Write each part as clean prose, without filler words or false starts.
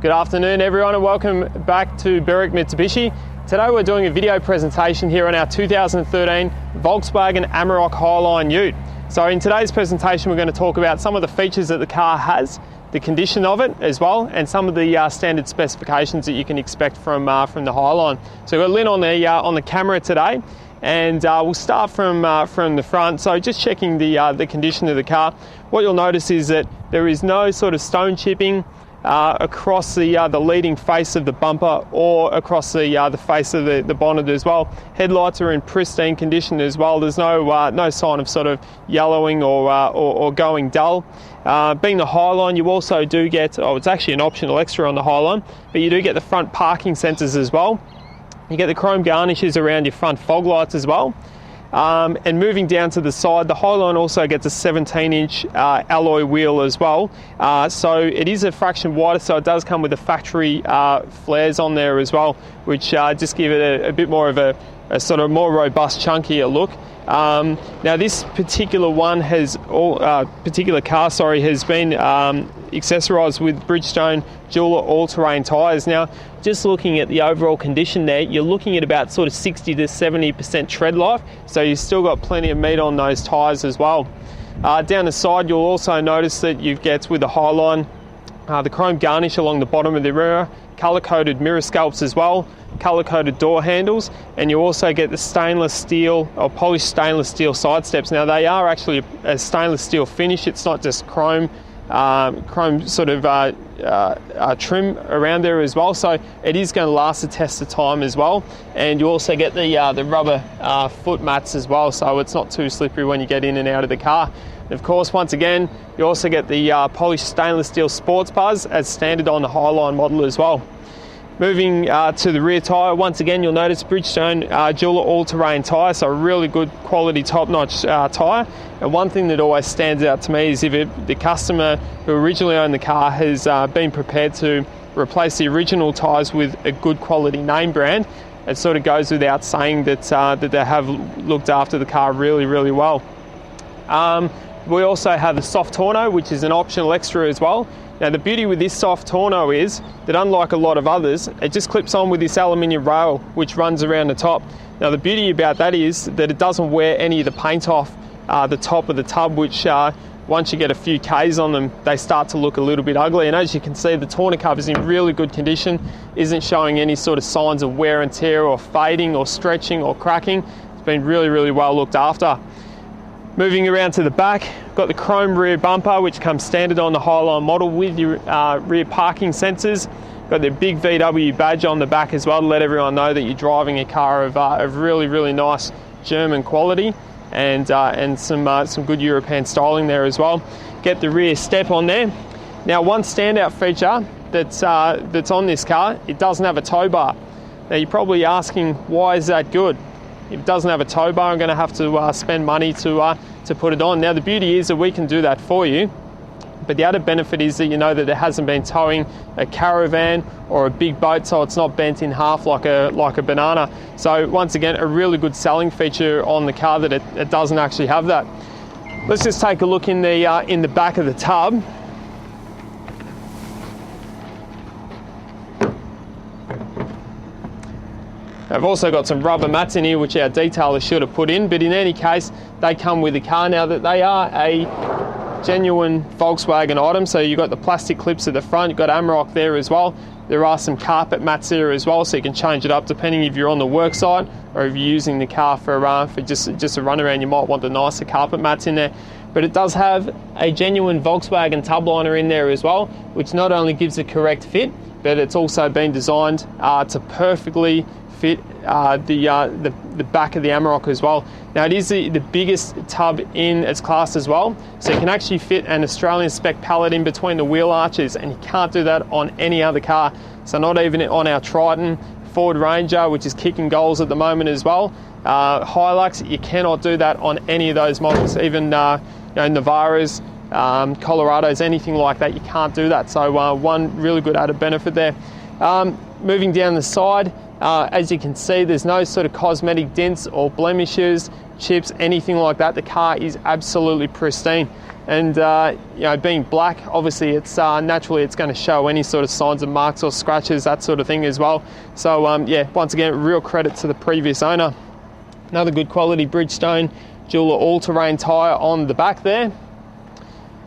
Good afternoon everyone and welcome back to Berwick Mitsubishi. Today we're doing a video presentation here on our 2013 Volkswagen Amarok Highline ute. So in today's presentation we're going to talk about some of the features that the car has, the condition of it as well, and some of the standard specifications that you can expect from the Highline. So we've got Lynn on the camera today, and we'll start from the front. So just checking the condition of the car. What you'll notice is that there is no sort of stone chipping across the leading face of the bumper or across the face of the bonnet as well. Headlights are in pristine condition as well. There's no sign of sort of yellowing or going dull. Being the Highline, you also do get, it's actually an optional extra on the Highline, but you do get the front parking sensors as well. You get the chrome garnishes around your front fog lights as well. And moving down to the side, the Highline also gets a 17-inch alloy wheel as well. So it is a fraction wider, so it does come with the factory flares on there as well, which just give it a bit more of a sort of more robust, chunkier look. Now this particular one has particular car has been accessorised with Bridgestone dual all-terrain tyres. Now, just looking at the overall condition there, you're looking at about sort of 60 to 70% tread life, so you've still got plenty of meat on those tyres as well. Down the side, you'll also notice that you get with the Highline the chrome garnish along the bottom of the mirror, colour-coded mirror scalps as well, colour-coded door handles, and you also get the stainless steel or polished stainless steel side steps. Now they are actually a stainless steel finish, it's not just chrome sort of trim around there as well, so it is going to last the test of time as well. And you also get the rubber foot mats as well, so it's not too slippery when you get in and out of the car. And of course, once again, you also get the polished stainless steel sports bars as standard on the Highline model as well. Moving to the rear tyre, once again you'll notice Bridgestone dual all-terrain tyre, so a really good quality top-notch tyre. And one thing that always stands out to me is if the customer who originally owned the car has been prepared to replace the original tyres with a good quality name brand, it sort of goes without saying that they have looked after the car really, really well. We also have the soft tonneau, which is an optional extra as well. Now the beauty with this soft tonneau is that unlike a lot of others, it just clips on with this aluminium rail which runs around the top. Now the beauty about that is that it doesn't wear any of the paint off the top of the tub, which once you get a few Ks on them, they start to look a little bit ugly. And as you can see, the tonneau cover is in really good condition, isn't showing any sort of signs of wear and tear or fading or stretching or cracking. It's been really, really well looked after. Moving around to the back, got the chrome rear bumper which comes standard on the Highline model with your rear parking sensors. Got the big VW badge on the back as well to let everyone know that you're driving a car of really, really nice German quality, and some good European styling there as well. Get the rear step on there. Now one standout feature that's on this car, it doesn't have a tow bar. Now you're probably asking, why is that good? If it doesn't have a tow bar, I'm going to have to spend money to put it on. Now the beauty is that we can do that for you, but the added benefit is that you know that it hasn't been towing a caravan or a big boat, so it's not bent in half like a banana. So once again, a really good selling feature on the car that it doesn't actually have that. Let's just take a look in the back of the tub. I've also got some rubber mats in here which our detailer should have put in, but in any case they come with the car. Now that they are a genuine Volkswagen item, so you've got the plastic clips at the front, you've got Amarok there as well. There are some carpet mats there as well, so you can change it up depending if you're on the work site or if you're using the car for just a run around. You might want the nicer carpet mats in there. But it does have a genuine Volkswagen tub liner in there as well, which not only gives a correct fit, but it's also been designed to perfectly fit the back of the Amarok as well. Now it is the biggest tub in its class as well, so you can actually fit an Australian spec pallet in between the wheel arches, and you can't do that on any other car. So not even on our Triton, Ford Ranger, which is kicking goals at the moment as well, Hilux, you cannot do that on any of those models. Even Navaras, Colorados, anything like that, you can't do that. So one really good added benefit there. Moving down the side, as you can see, there's no sort of cosmetic dents or blemishes, chips, anything like that. The car is absolutely pristine. And you know, being black, obviously it's naturally it's going to show any sort of signs of marks or scratches, that sort of thing as well. So yeah, once again, real credit to the previous owner. Another good quality Bridgestone dual all-terrain tyre on the back there.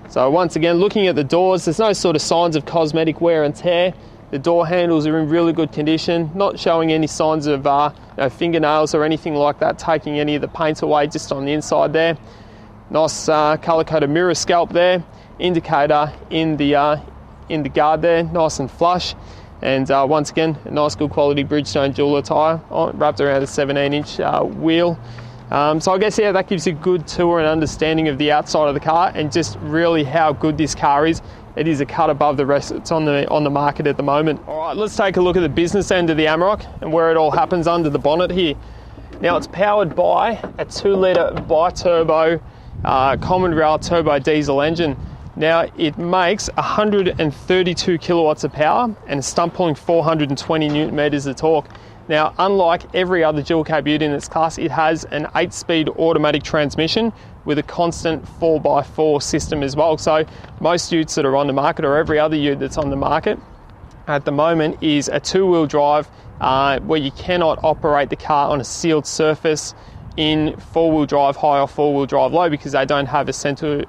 So once again, looking at the doors, there's no sort of signs of cosmetic wear and tear. The door handles are in really good condition, not showing any signs of you know, fingernails or anything like that, taking any of the paint away just on the inside there. Nice colour-coded mirror scalp there, indicator in the guard there, nice and flush. And once again, a nice good quality Bridgestone dual tyre wrapped around a 17-inch wheel. So I guess, yeah, that gives you a good tour and understanding of the outside of the car and just really how good this car is. It is a cut above the rest that's on the market at the moment. All right, let's take a look at the business end of the Amarok and where it all happens under the bonnet here. Now, it's powered by a 2-litre bi-turbo common rail turbo diesel engine. Now, it makes 132 kilowatts of power and is stump pulling 420 newton meters of torque. Now, unlike every other dual cab ute in its class, it has an 8-speed automatic transmission with a constant 4x4 system as well. So most utes that are on the market, or every other ute that's on the market at the moment, is a 2-wheel drive where you cannot operate the car on a sealed surface in 4-wheel drive high or 4-wheel drive low because they don't have a center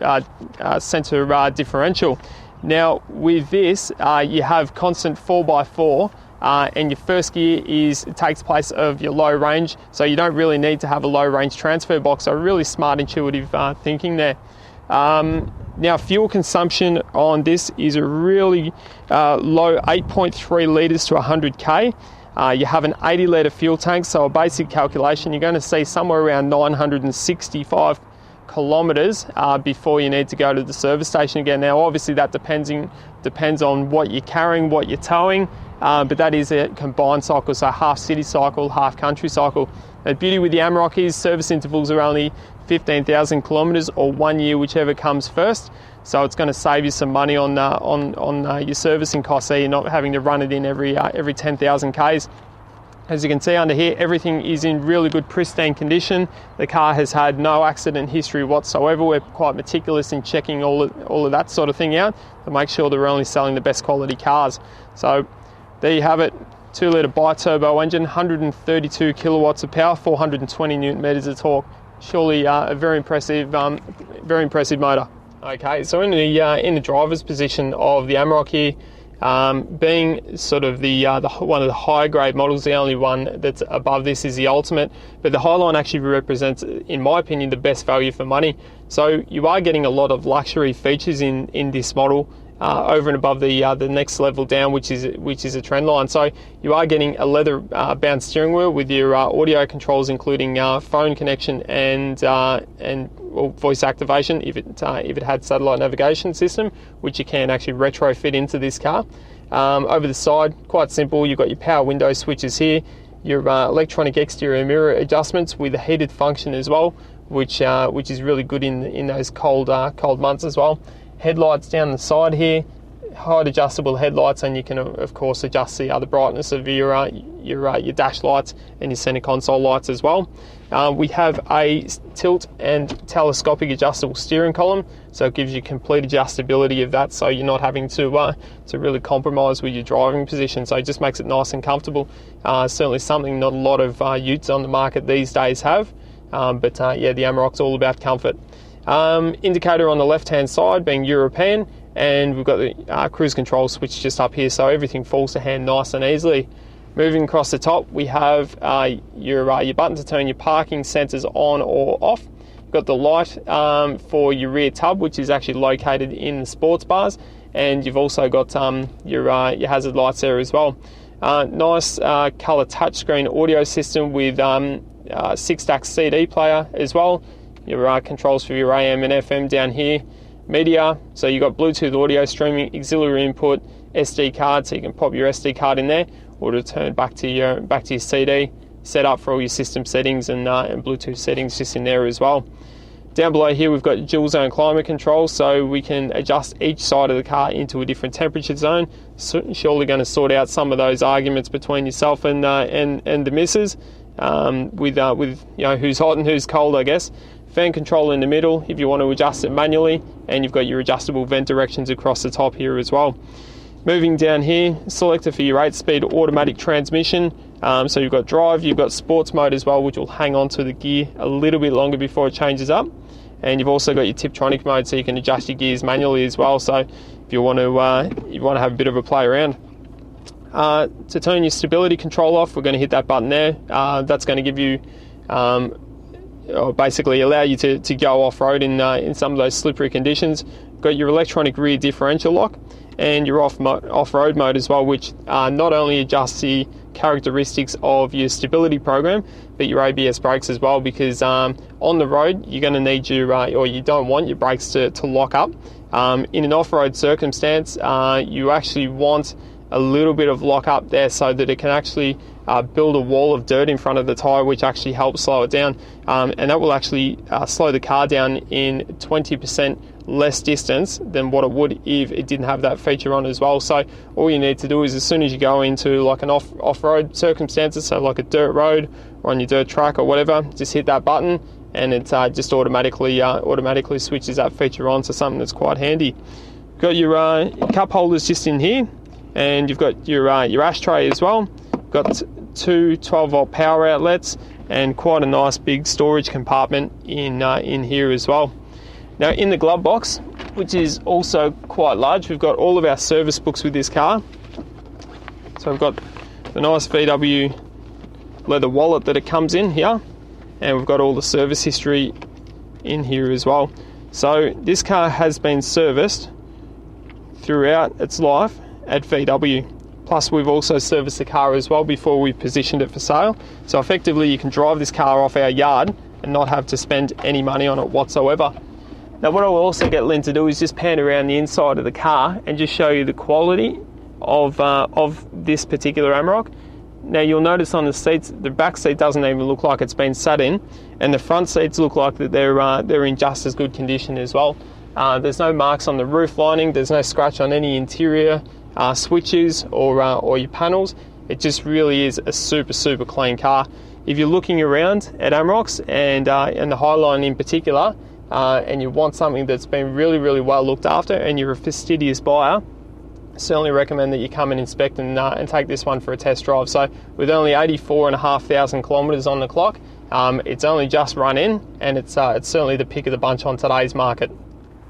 differential. Now with this, you have constant 4x4 and your first gear takes place of your low range, so you don't really need to have a low range transfer box. So really smart, intuitive thinking there. Now fuel consumption on this is a really low 8.3 litres to 100k. You have an 80 litre fuel tank, so a basic calculation, you're going to see somewhere around 965 kilometres before you need to go to the service station again. Now obviously that depends on what you're carrying, what you're towing, but that is a combined cycle, so half city cycle, half country cycle. The beauty with the Amarok is service intervals are only 15,000 kilometres or 1 year, whichever comes first. So it's going to save you some money on your servicing costs, so you're not having to run it in every 10,000 Ks. As you can see under here, everything is in really good pristine condition. The car has had no accident history whatsoever. We're quite meticulous in checking all of that sort of thing out to make sure that we're only selling the best quality cars. So there you have it, 2-litre bi-turbo engine, 132 kilowatts of power, 420 newton meters of torque. Surely a very impressive motor. Okay, so in the driver's position of the Amarok here, being sort of the one of the higher grade models, the only one that's above this is the Ultimate, but the Highline actually represents, in my opinion, the best value for money. So you are getting a lot of luxury features in this model over and above the next level down, which is a Trendline. So you are getting a leather bound steering wheel with your audio controls, including phone connection and voice activation if it had satellite navigation system, which you can actually retrofit into this car. Over the side, quite simple. You've got your power window switches here, your electronic exterior mirror adjustments with a heated function as well, which is really good in those cold months as well. Headlights down the side here, height adjustable headlights, and you can of course adjust the brightness of your dash lights and your center console lights as well. We have a tilt and telescopic adjustable steering column, so it gives you complete adjustability of that, so you're not having to really compromise with your driving position. So it just makes it nice and comfortable. Certainly something not a lot of utes on the market these days have, but yeah, the Amarok's all about comfort. Indicator on the left hand side being European, and we've got the cruise control switch just up here, so everything falls to hand nice and easily. Moving across the top, we have your button to turn your parking sensors on or off. You've got the light for your rear tub, which is actually located in the sports bars, and you've also got your hazard lights there as well. Nice colour touchscreen audio system with 6-stack CD player as well. Your controls for your AM and FM down here. Media, so you've got Bluetooth audio streaming, auxiliary input, SD card, so you can pop your SD card in there or return back to your CD. Set up for all your system settings and Bluetooth settings just in there as well. Down below here we've got dual zone climate control, so we can adjust each side of the car into a different temperature zone. Surely going to sort out some of those arguments between yourself and the missus, with who's hot and who's cold, I guess. Fan control in the middle if you want to adjust it manually, and you've got your adjustable vent directions across the top here as well. Moving down here, selector for your 8-speed automatic transmission. So you've got drive, you've got sports mode as well, which will hang on to the gear a little bit longer before it changes up. And you've also got your Tiptronic mode, so you can adjust your gears manually as well. So if you want to have a bit of a play around. To turn your stability control off, we're going to hit that button there. That's going to give you, basically allow you to go off-road in some of those slippery conditions. Got your electronic rear differential lock and your off-road mode as well, which not only adjusts the characteristics of your stability program, but your ABS brakes as well, because on the road you're going to need or you don't want your brakes to lock up. In an off-road circumstance, you actually want a little bit of lock up there so that it can actually build a wall of dirt in front of the tyre, which actually helps slow it down, and that will actually slow the car down in 20% less distance than what it would if it didn't have that feature on as well. So all you need to do is, as soon as you go into like an off-road circumstances, so like a dirt road or on your dirt track or whatever, just hit that button and it just automatically switches that feature on to something that's quite handy. Got your cup holders just in here, and you've got your ashtray as well. Got two 12-volt power outlets and quite a nice big storage compartment in here as well. Now in the glove box, which is also quite large, we've got all of our service books with this car. So we've got the nice VW leather wallet that it comes in here, and we've got all the service history in here as well. So this car has been serviced throughout its life at VW. Plus we've also serviced the car as well before we positioned it for sale. So effectively you can drive this car off our yard and not have to spend any money on it whatsoever. Now what I'll also get Lynn to do is just pan around the inside of the car and just show you the quality of this particular Amarok. Now you'll notice on the seats, the back seat doesn't even look like it's been sat in, and the front seats look like that they're in just as good condition as well. There's no marks on the roof lining, there's no scratch on any interior switches or your panels. It just really is a super clean car. If you're looking around at Amaroks and the Highline in particular, and you want something that's been really well looked after, and you're a fastidious buyer, I certainly recommend that you come and inspect and take this one for a test drive. So with only 84,500 kilometres on the clock, it's only just run in, and it's certainly the pick of the bunch on today's market.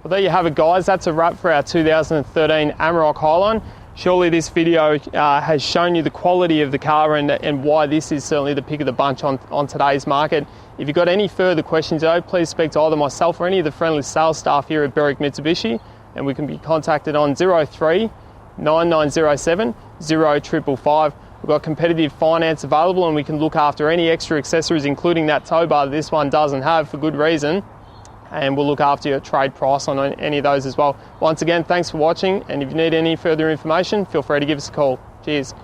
Well, there you have it, guys. That's a wrap for our 2013 Amarok Highline. Surely this video has shown you the quality of the car and why this is certainly the pick of the bunch on today's market. If you've got any further questions though, please speak to either myself or any of the friendly sales staff here at Berwick Mitsubishi, and we can be contacted on 03 9907 0555. We've got competitive finance available, and we can look after any extra accessories, including that tow bar that this one doesn't have, for good reason. And we'll look after your trade price on any of those as well. Once again, thanks for watching, and if you need any further information, feel free to give us a call. Cheers.